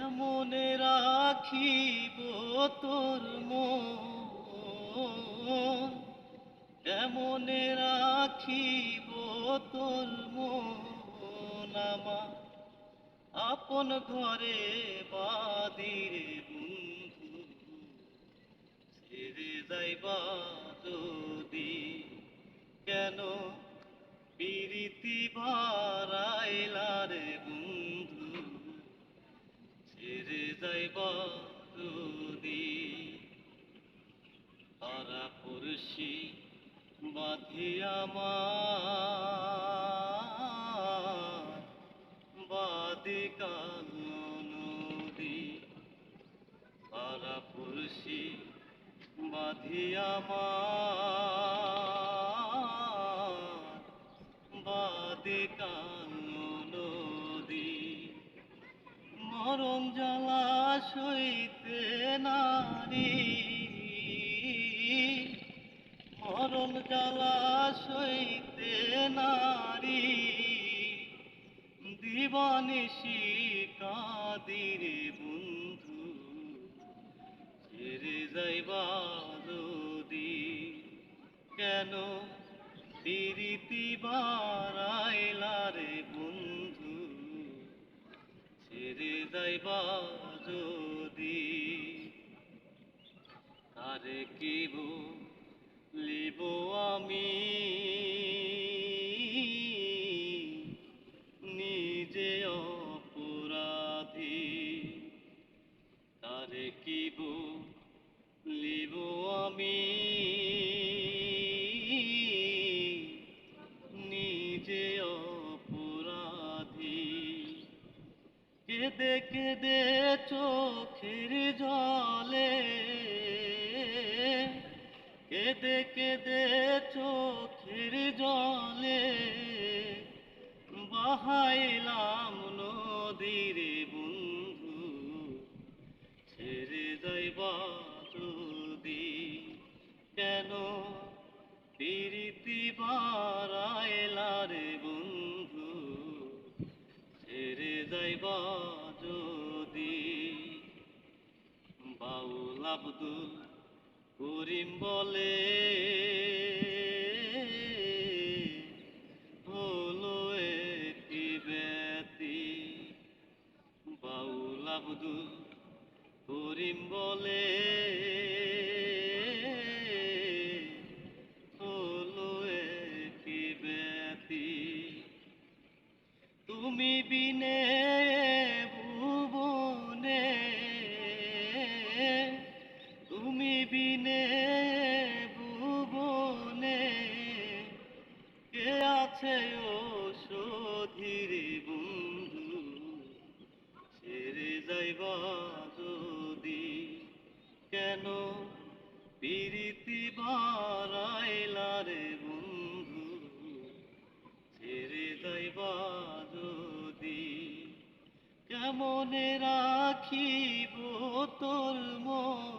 কেমনে রাখিব তোর মন, কেমনে রাখিব তোর মন আমার আপন ঘরে বাদিরে বন্ধু, ছেড়ে যাইবা যদি কেন পিরিতি বারাইলা রে বন্ধু, ছেড়ে যাইবা যদি তারা পড়শি বাঁধিয়া আমার বাদিকাল নদী, তারা পড়শি বাঁধিয়া আমার বাদিকাল নদী, মরণ জ্বালা সইতে নারী, মরণ জ্বালা সইতে নারী, দিবানিশি কাদিরে বন্ধু, ছেড়ে যাইবা যদি কেন পিরিতি বারাইলা রে বন্ধু, ছেড়ে যাইবা যদি কারে কি বলিব আমি নিজে অপরাধী, কারে কি বলিব আমি নিজে অপরাধী, কেঁদে কেঁদে চোখের জলে, কেঁদে কেঁদে চোখের জলে বাহাইলাম নদীরে বন্ধু, ছেড়ে যাইবা যদি কেন পিরিতি বারাইলা রে বন্ধু, ছেড়ে যাইবা যদি বাউল আব্দুল করিম বলে হলো একটি ব্যতি, বাউল আব্দুল করিম বলে হলো একটি ব্যতি, তুমি বিনে ভুবনে, তুমি বিনে ভুবনে কে আছে ও সধীরে বন্ধু, ছেড়ে যাইবা যদি কেন পিরিতি বারাইলা রে বন্ধু, ছেড়ে যাইবা যদি কেমনে রাখিব তোর মন,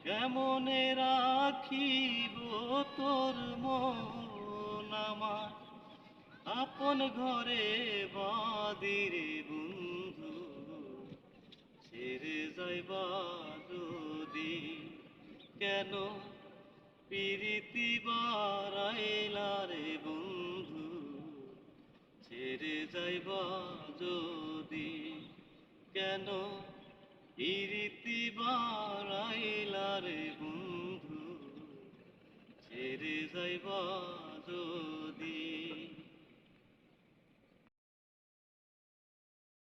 কেমনে রাখিব তোর মন আমার আপন ঘরে বাদিরে বন্ধু, ছেড়ে যাইবা যদি কেন পিরিতি বারাইলা রে বন্ধু, ছেড়ে যাইবা যদি কেন পিরিতি বারাইলা রে বন্ধু, ছেড়ে যাইবা